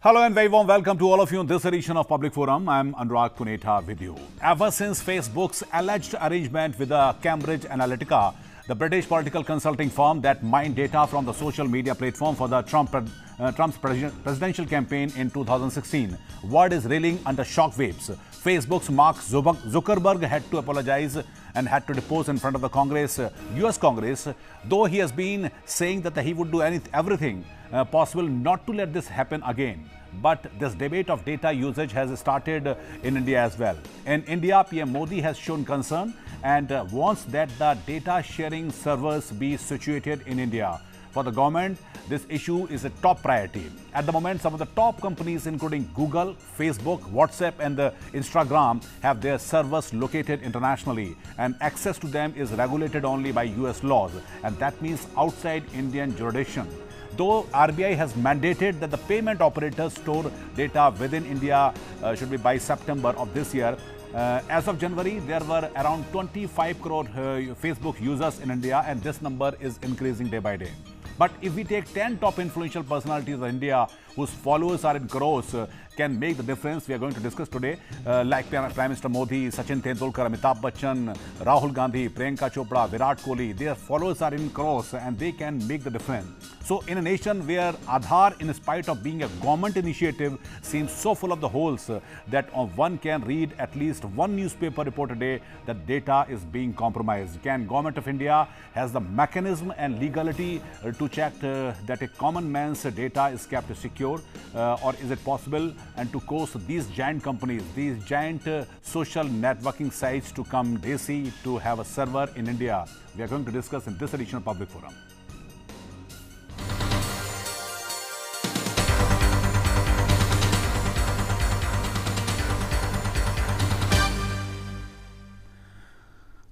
Hello and very warm welcome to all of you in this edition of Public Forum. I'm Anurag Punetha with you. Ever since Facebook's alleged arrangement with Cambridge Analytica, the British political consulting firm that mined data from the social media platform for the Trump's presidential campaign in 2016, word is reeling under shockwaves. Facebook's Mark Zuckerberg had to apologize and had to depose in front of the Congress, US Congress, though he has been saying that he would do everything possible not to let this happen again. But this debate of data usage has started in India as well. In India, PM Modi has shown concern and wants that the data sharing servers be situated in India. For the government, this issue is a top priority. At the moment, some of the top companies including Google, Facebook, WhatsApp and Instagram have their servers located internationally, and access to them is regulated only by US laws, and that means outside Indian jurisdiction. Though RBI has mandated that the payment operators store data within India should be by September of this year, as of January, there were around 25 crore Facebook users in India, and this number is increasing day by day. But if we take 10 top influential personalities of India whose followers are in crores, can make the difference, we are going to discuss today, like Prime Minister Modi, Sachin Tendulkar, Amitabh Bachchan, Rahul Gandhi, Priyanka Chopra, Virat Kohli. Their followers are in crores and they can make the difference. So in a nation where Aadhaar, in spite of being a government initiative, seems so full of the holes that one can read at least one newspaper report a day that data is being compromised. Can Government of India has the mechanism and legality to check that a common man's data is kept secure, or is it possible and to cause these giant companies, these giant social networking sites to come desi to have a server in India? We are going to discuss in this edition of Public Forum.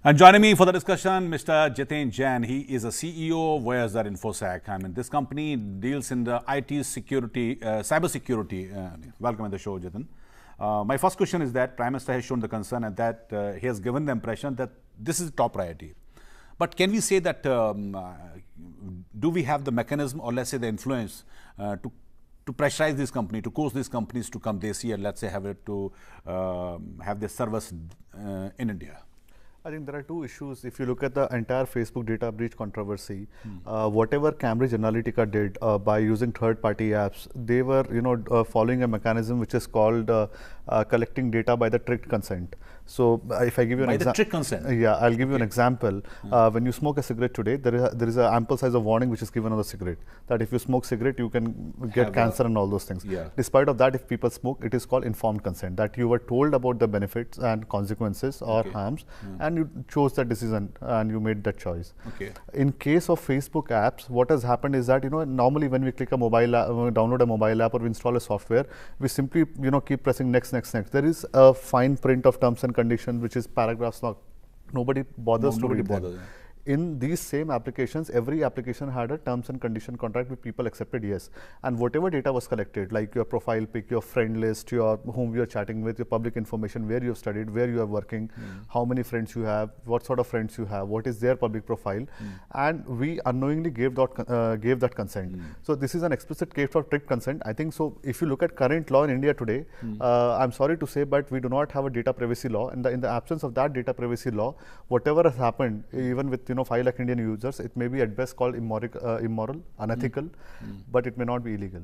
And joining me for the discussion, Mr. Jiten Jain. He is a CEO of Infosec. I mean, this company deals in the IT security, cyber security. Welcome to the show, Jiten. My first question is that Prime Minister has shown the concern and that he has given the impression that this is top priority. But can we say that, do we have the mechanism or let's say the influence to pressurize this company, to cause these companies to come this year, let's say have it to have their servers in India? I think there are two issues. If you look at the entire Facebook data breach controversy, whatever Cambridge Analytica did by using third-party apps, they were, following a mechanism which is called collecting data by the tricked consent. So, if I give you an example, trick consent. Yeah, I'll give you an example. When you smoke a cigarette today, there is an ample size of warning which is given on the cigarette that if you smoke cigarette, you can get cancer and all those things. Yeah. Despite of that, if people smoke, it is called informed consent, that you were told about the benefits and consequences or harms, and you chose that decision and you made that choice. In case of Facebook apps, what has happened is that normally when we click a mobile app, download a mobile app or we install a software, we simply keep pressing next. There is a fine print of terms and conditions which is paragraphs long. Nobody bothers to read them. In these same applications, every application had a terms and condition contract which people accepted yes. And whatever data was collected, like your profile pic, your friend list, your whom you are chatting with, your public information, where you have studied, where you are working, how many friends you have, what sort of friends you have, what is their public profile, and we unknowingly gave that consent. So this is an explicit case for tricked consent. I think so. If you look at current law in India today, I'm sorry to say, but we do not have a data privacy law. And in the absence of that data privacy law, whatever has happened, even with 5 lakh Indian users, it may be at best called immoral, unethical, but it may not be illegal.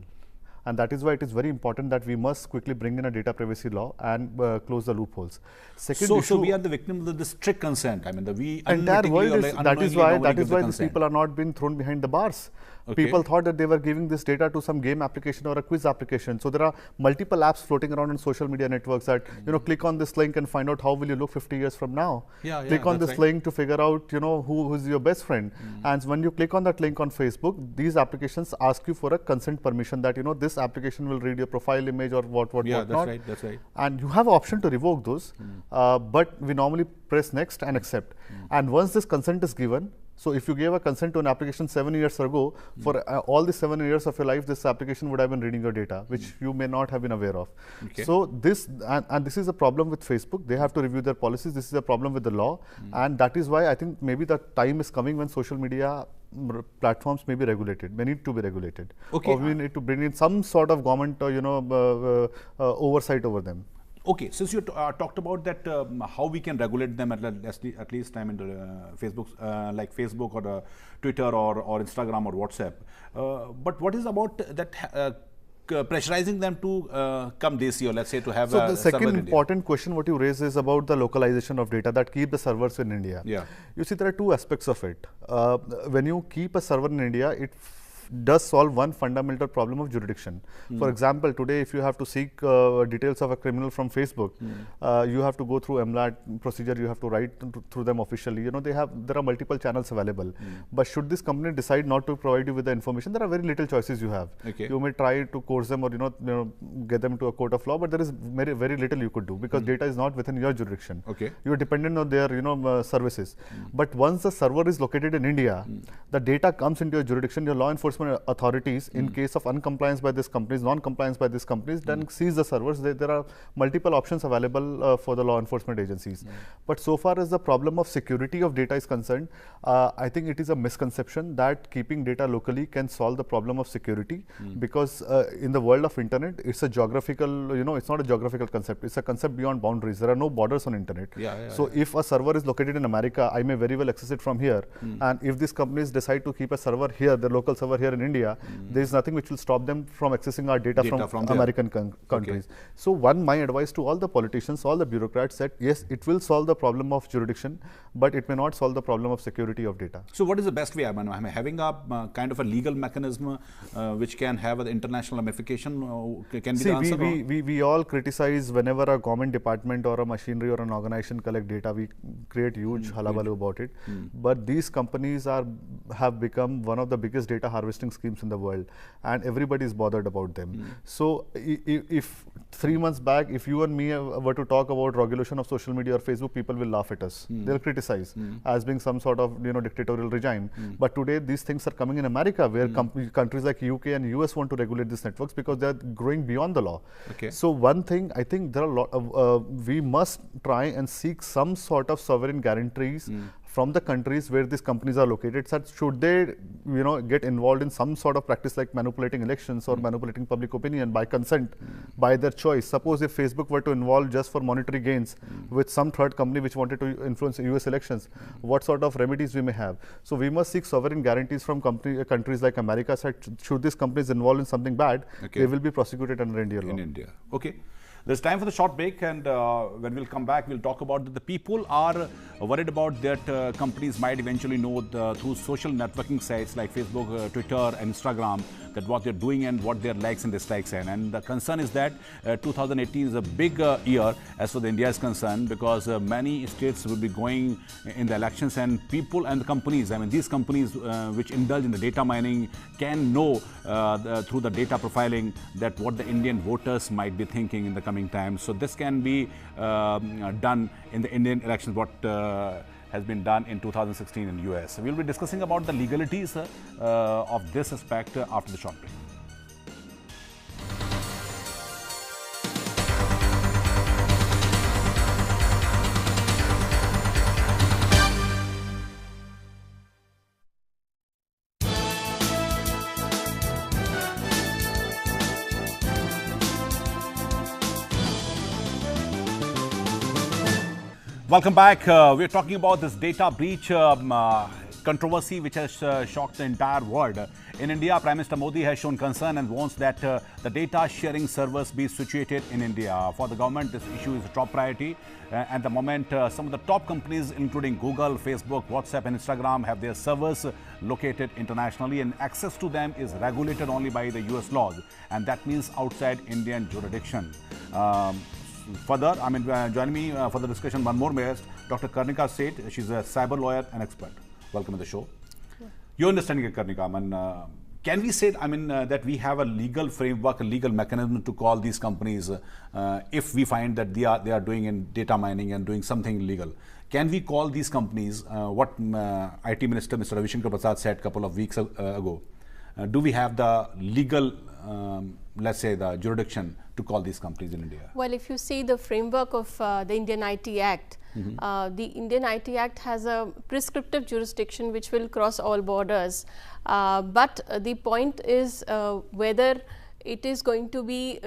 And that is why it is very important that we must quickly bring in a data privacy law and close the loopholes. Second so we are the victim of the strict consent. I mean, the entire world is, that is why these people are not being thrown behind the bars. People thought that they were giving this data to some game application or a quiz application. So there are multiple apps floating around on social media networks that, click on this link and find out how will you look 50 years from now. Click on this link to figure out, who is your best friend. And when you click on that link on Facebook, these applications ask you for a consent permission that, this application will read your profile image or what not. That's right. And you have an option to revoke those, but we normally press next and accept. And once this consent is given, so if you gave a consent to an application 7 years ago, for all the 7 years of your life, this application would have been reading your data, which you may not have been aware of. So this, and this is a problem with Facebook. They have to review their policies. This is a problem with the law. And that is why I think maybe the time is coming when social media platforms may be regulated, may need to be regulated. Okay. Or we need to bring in some sort of government, oversight over them. Okay, since you talked about that, how we can regulate them at least time in Facebook, like Facebook or Twitter or Instagram or WhatsApp. But what is about that pressurizing them to come this year, let's say, to have so a the second important question what you raise is about the localization of data that keep the servers in India. Yeah. You see, there are two aspects of it. When you keep a server in India, it does solve one fundamental problem of jurisdiction. For example, today if you have to seek details of a criminal from Facebook, you have to go through MLAT procedure, you have to write through them officially. There are multiple channels available. But should this company decide not to provide you with the information, there are very little choices you have. Okay. You may try to coerce them or get them to a court of law, but there is very little you could do because data is not within your jurisdiction. Okay. You are dependent on their services. But once the server is located in India, the data comes into your jurisdiction. Your law enforcement authorities, in case of uncompliance by these companies, non-compliance by these companies, then seize the servers. There are multiple options available for the law enforcement agencies. But so far as the problem of security of data is concerned, I think it is a misconception that keeping data locally can solve the problem of security, because in the world of internet, it's a geographical, it's not a geographical concept. It's a concept beyond boundaries. There are no borders on internet. So if a server is located in America, I may very well access it from here. And if these companies decide to keep a server here, the local server here in India, there is nothing which will stop them from accessing our data from American countries. Okay. So my advice to all the politicians, all the bureaucrats, that yes, it will solve the problem of jurisdiction, but it may not solve the problem of security of data. So what is the best way? I mean, having a kind of a legal mechanism which can have an international ramification can be the answer? We all criticize whenever a government department or a machinery or an organization collect data, we create huge halabaloo about it. But these companies have become one of the biggest data harvesting schemes in the world, and everybody is bothered about them. So if 3 months back, if you and me were to talk about regulation of social media or Facebook, people will laugh at us. They'll criticize as being some sort of dictatorial regime. But today these things are coming in America, where countries like UK and US want to regulate these networks because they're growing beyond the law. Okay. So one thing, I think there are a lot of, we must try and seek some sort of sovereign guarantees from the countries where these companies are located, such should they get involved in some sort of practice like manipulating elections or manipulating public opinion by consent, by their choice. Suppose if Facebook were to involve just for monetary gains with some third company which wanted to influence US elections, what sort of remedies we may have? So we must seek sovereign guarantees from countries like America, such should these companies involved in something bad, they will be prosecuted under Indian law. In India. Okay. There's time for the short break, and when we'll come back, we'll talk about that the people are worried about that companies might eventually know through social networking sites like Facebook, Twitter and Instagram that what they're doing and what their likes and dislikes are. And the concern is that 2018 is a big year as far as India is concerned, because many states will be going in the elections, and people and the companies, I mean these companies which indulge in the data mining can know through the data profiling that what the Indian voters might be thinking in the coming time. So this can be done in the Indian elections, what has been done in 2016 in US. We'll be discussing about the legalities of this aspect after the short break. Welcome back. We're talking about this data breach controversy which has shocked the entire world. In India, Prime Minister Modi has shown concern and wants that the data sharing servers be situated in India. For the government, this issue is a top priority. At the moment, some of the top companies including Google, Facebook, WhatsApp and Instagram have their servers located internationally, and access to them is regulated only by the US laws, and that means outside Indian jurisdiction. Further, joining me for the discussion, one more guest, Dr. Karnika Seth. She's a cyber lawyer and expert. Welcome to the show. Your understanding, Karnika, can we say, that we have a legal framework, a legal mechanism to call these companies if we find that they are doing in data mining and doing something illegal? Can we call these companies what IT Minister Mr. Ravi Shankar Prasad said a couple of weeks ago? Do we have the legal, let's say, the jurisdiction to call these companies in India? Well, if you see the framework of the Indian IT Act, The Indian IT Act has a prescriptive jurisdiction which will cross all borders, but the point is whether it is going to be,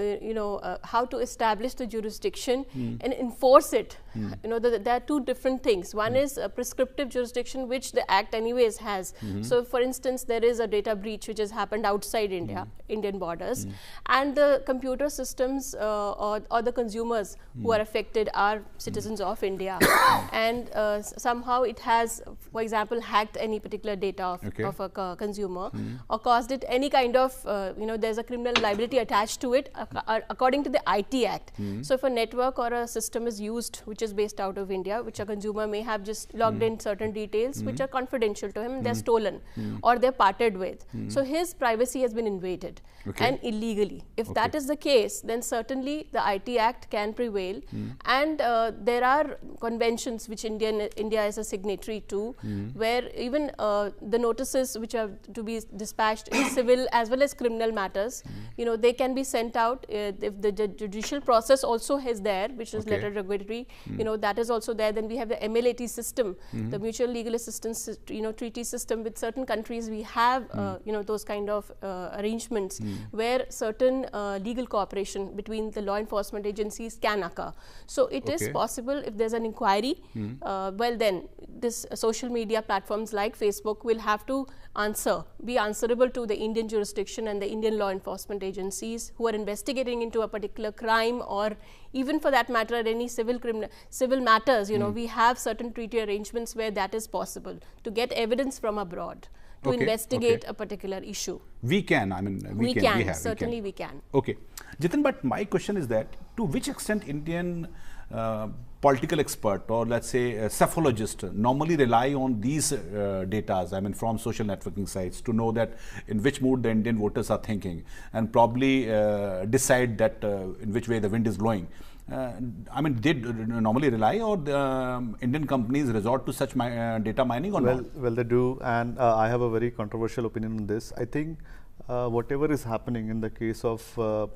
how to establish the jurisdiction and enforce it. There are two different things. One is a prescriptive jurisdiction, which the Act anyways has. So, for instance, there is a data breach which has happened outside India, Indian borders, and the computer systems or the consumers who are affected are citizens of India, and somehow it has, for example, hacked any particular data of a consumer or caused it any kind of, there's a criminal liability attached to it according to the IT Act. So, if a network or a system is used which is based out of India, which a consumer may have just logged in certain details which are confidential to him, they're stolen or they're parted with. So, his privacy has been invaded and illegally. If that is the case, then certainly the IT Act can prevail, and there are conventions which India is a signatory to, where even the notices which are to be dispatched in civil as well as criminal matters, they can be sent out if the judicial process also is there, which is letter regulatory, that is also there. Then we have the MLAT system, the mutual legal assistance, treaty system. With certain countries we have, those kind of arrangements where certain legal cooperation between the law enforcement agencies can occur. So, it is possible if there's an inquiry, well then this social media platforms like Facebook will have to be answerable to the Indian jurisdiction and the Indian law enforcement agencies who are investigating into a particular crime, or even for that matter any civil matters. We have certain treaty arrangements where that is possible to get evidence from abroad to investigate a particular issue. We can, we can. Certainly we can. Okay. Jitin, but my question is that to which extent Indian political expert, or let's say a cephalogist, normally rely on these data, from social networking sites to know that in which mood the Indian voters are thinking, and probably decide that in which way the wind is blowing. They normally rely, or the Indian companies resort to such data mining or not? Well, they do, and I have a very controversial opinion on this. I think whatever is happening in the case of a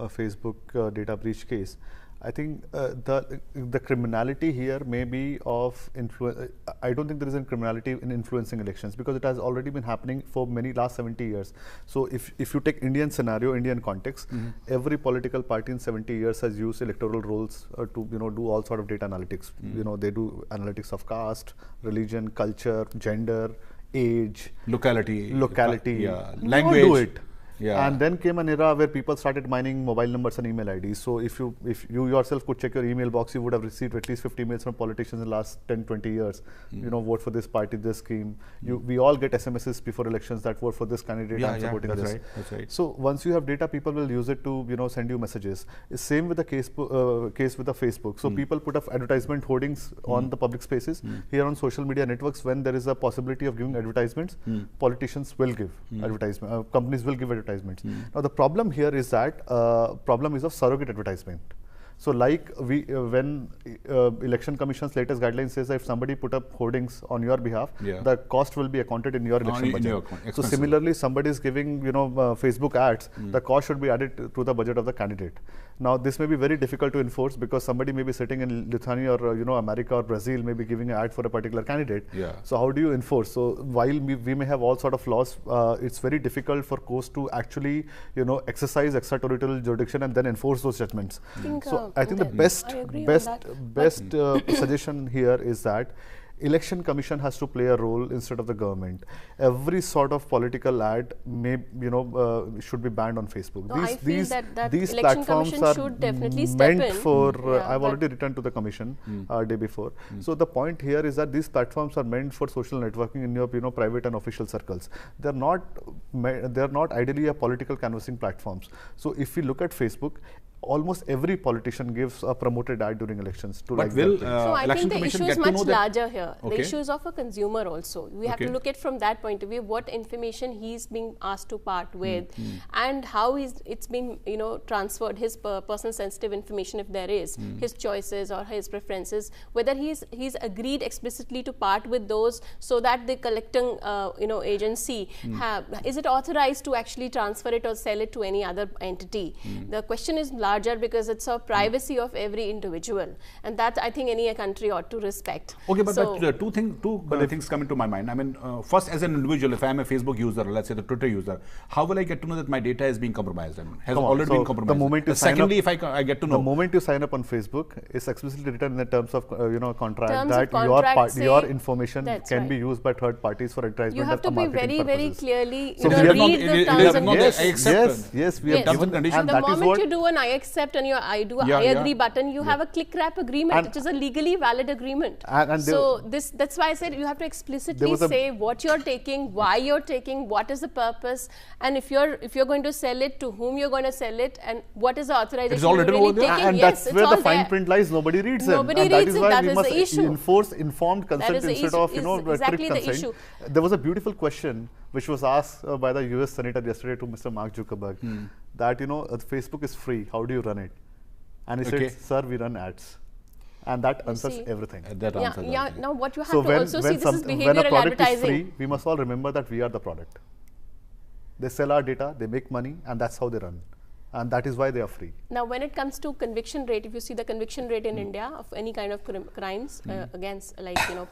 Facebook data breach case, I think the criminality here may be of influence. I don't think there is a criminality in influencing elections, because it has already been happening for last 70 years. So if you take Indian scenario, Indian context, every political party in 70 years has used electoral rolls to do all sort of data analytics. They do analytics of caste, religion, culture, gender, age, locality, language. Do it. And then came an era where people started mining mobile numbers and email IDs. So if you yourself could check your email box, you would have received at least 50 mails from politicians in the last 10-20 years. Vote for this party, this scheme. We all get SMSs before elections that vote for this candidate and supporting this. That's right. So once you have data, people will use it to send you messages. Same with the case with the Facebook. So people put up advertisement hoardings on the public spaces. Here on social media networks, when there is a possibility of giving advertisements, politicians will give advertisement. Companies will give advertisements. Now the problem here is that problem is of surrogate advertisement. So like when Election Commission's latest guidelines says that if somebody put up hoardings on your behalf, the cost will be accounted in your election budget. So similarly, somebody is giving Facebook ads, the cost should be added to the budget of the candidate. Now this may be very difficult to enforce, because somebody may be sitting in Lithuania or America or Brazil, may be giving an ad for a particular candidate. So how do you enforce? So while we may have all sort of laws, it's very difficult for courts to actually exercise extraterritorial jurisdiction and then enforce those judgments. I think the best suggestion here is that Election Commission has to play a role instead of the government. Every sort of political ad may, should be banned on Facebook. These platforms are definitely meant for. I've already returned to the commission day before. So the point here is that these platforms are meant for social networking in your private and official circles. They're not ideally a political canvassing platforms. So if we look at Facebook, almost every politician gives a promoted ad during elections. So I think the issue is much larger here. The issue is of a consumer also. We have to look at from that point of view, what information he's being asked to part with, and how it's being transferred, his personal sensitive information, if there is, his choices or his preferences, whether he's agreed explicitly to part with those, so that the collecting agency is it authorized to actually transfer it or sell it to any other entity. The question is larger because it's a privacy of every individual, and that I think any country ought to respect. Okay, but two things come into my mind. I mean, first, as an individual, if I am a Facebook user, let's say the Twitter user, how will I get to know that my data is being compromised? I mean, has already been compromised. The moment you Secondly, if I get to know, the moment you sign up on Facebook, it's explicitly written in the terms of contract Terms that of contract your information can right. be used by third parties for advertisement. You have to be very clearly read the terms and conditions. Yes, we have given conditions. The moment you do an I accept and I agree button, you have a click wrap agreement, which is a legally valid agreement. So that's why I said you have to explicitly say what you're taking, why you're taking, what is the purpose, and if you're going to sell it, to whom you're going to sell it, and what is the authorization. It's all written over there, and yes, that's where the fine print lies. Nobody reads them. Nobody reads it. That we is must the issue. Enforce informed consent instead of exactly strict the consent. issue. There was a beautiful question which was asked by the US Senator yesterday to Mr. Mark Zuckerberg that Facebook is free. How do you run it? And he said, "Sir, we run ads." And that answers everything. Now what you have to also see, this is behavioral when a product advertising. is free, we must all remember that we are the product. They sell our data, they make money, and that's how they run. And that is why they are free. Now, when it comes to conviction rate, if you see the conviction rate in India of any kind of crimes against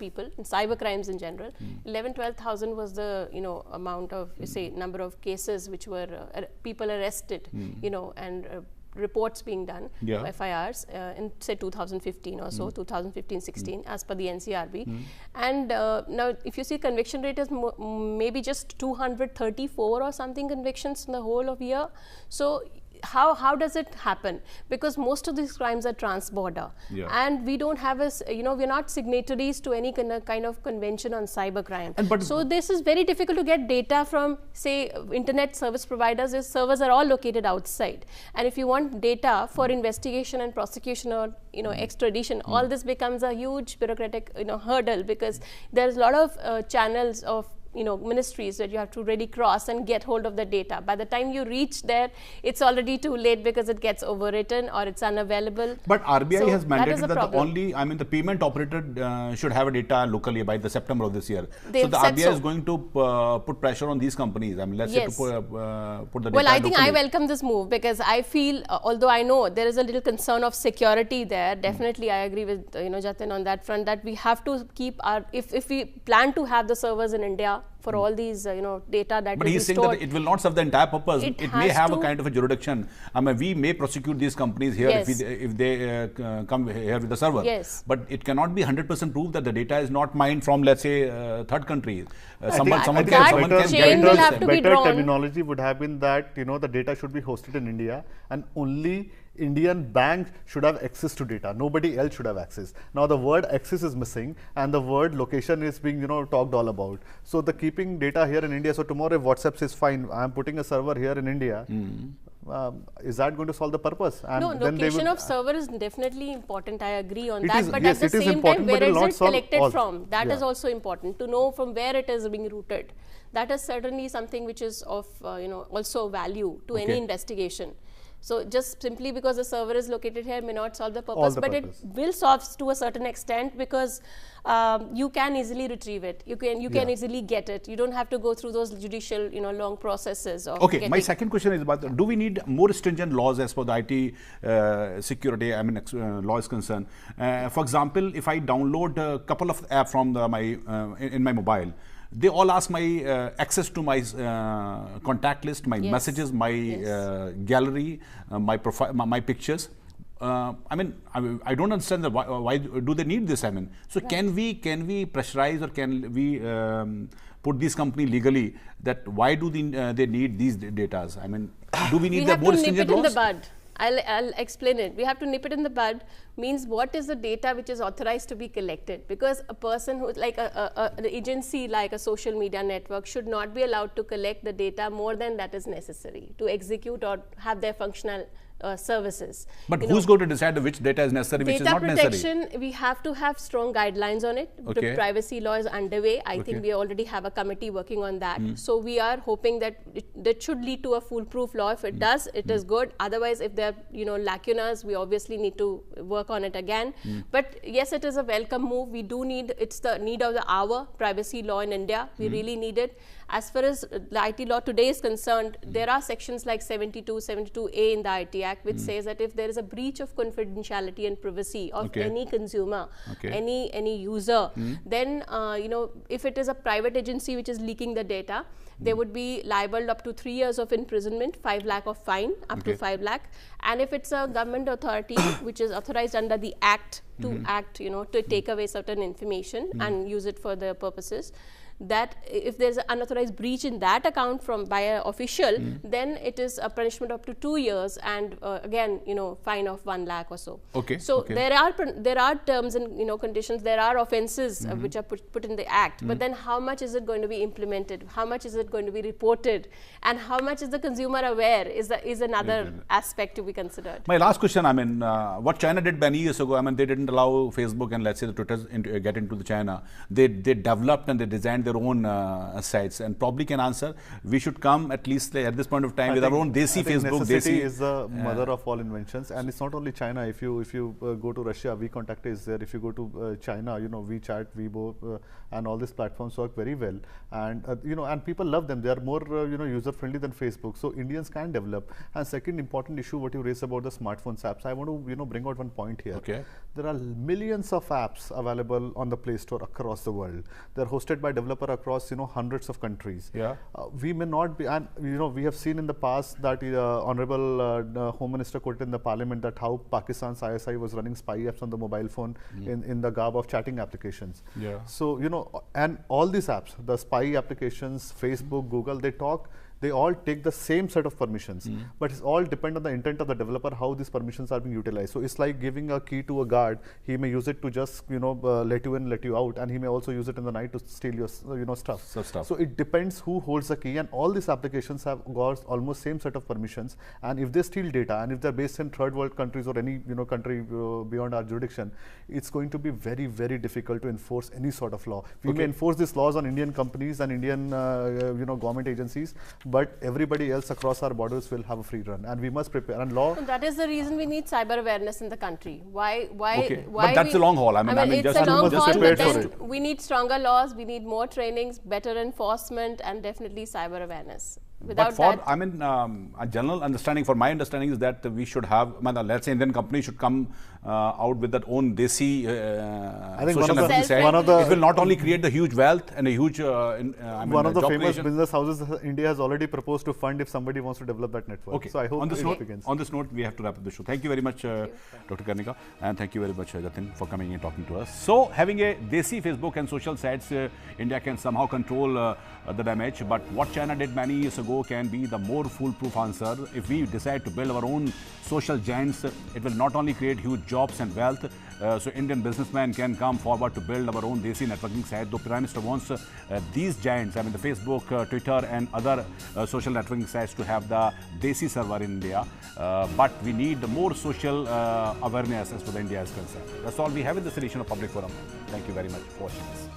people, in cyber crimes in general, 11,000-12,000 was the amount of number of cases which were people arrested, and reports being done, FIRs, in say 2015 or so, 2015-16 as per the NCRB. And now if you see conviction rate is maybe just 234 or something convictions in the whole of year. So how does it happen? Because most of these crimes are trans-border, and we don't have we're not signatories to any kind of convention on cybercrime. So this is very difficult to get data from, say, internet service providers. Their servers are all located outside, and if you want data for investigation and prosecution or extradition, all this becomes a huge bureaucratic hurdle, because there's a lot of channels of ministries that you have to really cross and get hold of the data. By the time you reach there, it's already too late because it gets overwritten or it's unavailable. But RBI has mandated that the payment operator should have a data locally by the September of this year. So the RBI is going to put pressure on these companies. I mean, let's say to put the data Well, I think locally. I welcome this move, because I feel, although I know there is a little concern of security there, definitely I agree with Jatin on that front, that we have to keep our, if we plan to have the servers in India for all these data that but he's saying that it will not serve the entire purpose. It may have a kind of a jurisdiction. I mean, we may prosecute these companies here if they come here with the server. But it cannot be 100% proof that the data is not mined from, let's say, third countries. Someone can get better terminology would have been that the data should be hosted in India, and only Indian banks should have access to data. Nobody else should have access. Now the word access is missing, and the word location is being talked all about. So the keeping data here in India. So tomorrow if WhatsApp says fine, I am putting a server here in India, is that going to solve the purpose? And no, then location of server is definitely important. I agree on that. But at the same time, where is it collected from? That is also important, to know from where it is being routed. That is certainly something which is of also value to any investigation. So just simply because the server is located here may not solve the purpose, but it will solve to a certain extent, because you can easily retrieve it. You can easily get it. You don't have to go through those judicial long processes. Of my second question is about, do we need more stringent laws as per the IT security law is concerned? For example, if I download a couple of apps from in my mobile, they all ask my access to my contact list, my messages, my gallery, my profile, my pictures. I don't understand why do they need this? So can we pressurize, or can we put this company legally that why do they need these data? Do we need the more stringent laws? In the bud. I'll explain it. We have to nip it in the bud. Means what is the data which is authorized to be collected? Because a person who, like an agency like a social media network, should not be allowed to collect the data more than that is necessary to execute or have their functional services. But who's going to decide which data is necessary, which is not necessary? Data protection, we have to have strong guidelines on it. The privacy law is underway. I think we already have a committee working on that. So we are hoping that that should lead to a foolproof law. If it does, it is good. Otherwise, if there are lacunas, we obviously need to work on it again. But yes, it is a welcome move. We do need, it's the need of the hour, privacy law in India. We really need it. As far as the IT law today is concerned, there are sections like 72, 72A in the IT Act, which says that if there is a breach of confidentiality and privacy of any consumer, any user, then if it is a private agency which is leaking the data, they would be liable up to 3 years of imprisonment, 5 lakh of fine, up to 5 lakh. And if it's a government authority which is authorized under the Act to act, to take away certain information and use it for their purposes, that if there's an unauthorized breach in that account by an official, then it is a punishment up to 2 years and again, fine of 1 lakh or so. So there are terms and conditions, there are offences which are put in the Act, but then how much is it going to be implemented? How much is it going to be reported? And how much is the consumer aware is another aspect to be considered. My last question, what China did many years ago, they didn't allow Facebook and let's say the Twitter get into the China. They developed and they designed their own sites, and probably can answer. We should come at least at this point of time with our own Desi Facebook. Necessity is the mother of all inventions, and it's not only China. If you go to Russia, WeContact is there. If you go to China, WeChat, Weibo, and all these platforms work very well, and and people love them. They are more user friendly than Facebook. So Indians can develop. And second important issue, what you raised about the smartphones apps, I want to bring out one point here. There are millions of apps available on the Play Store across the world. They are hosted by developers across hundreds of countries. We may not be, and we have seen in the past that Honorable Home Minister quoted in the Parliament that how Pakistan's ISI was running spy apps on the mobile phone in the garb of chatting applications. So and all these apps, the spy applications, Facebook, Google, they all take the same set of permissions, but it's all depend on the intent of the developer, how these permissions are being utilized. So it's like giving a key to a guard. He may use it to just let you in, let you out, and he may also use it in the night to steal your stuff. So it depends who holds the key, and all these applications have got almost same set of permissions. And if they steal data, and if they're based in third world countries or any country beyond our jurisdiction, it's going to be very, very difficult to enforce any sort of law. We may enforce these laws on Indian companies and Indian government agencies, but everybody else across our borders will have a free run, and we must prepare. And law. And that is the reason we need cyber awareness in the country. Why? But that's a long haul. It's a long haul, but then we need stronger laws. We need more trainings, better enforcement, and definitely cyber awareness. Without but a general understanding, for my understanding, is that we should have, let's say Indian companies should come out with their own Desi social networking site. It will not only create the huge wealth and a huge one of the famous business houses India has already proposed to fund if somebody wants to develop that network. So I hope it begins. On this note, we have to wrap up the show. Thank you very much, Dr. Karnika, and thank you very much, Jatin, for coming and talking to us. So having a Desi Facebook and social sites, India can somehow control the damage, but what China did many years ago can be the more foolproof answer. If we decide to build our own social giants, it will not only create huge jobs and wealth, so Indian businessmen can come forward to build our own Desi networking site. Though Prime Minister wants these giants, the Facebook, Twitter and other social networking sites to have the Desi server in India, but we need more social awareness as to the India is concerned. That's all we have in this edition of Public Forum. Thank you very much for watching this.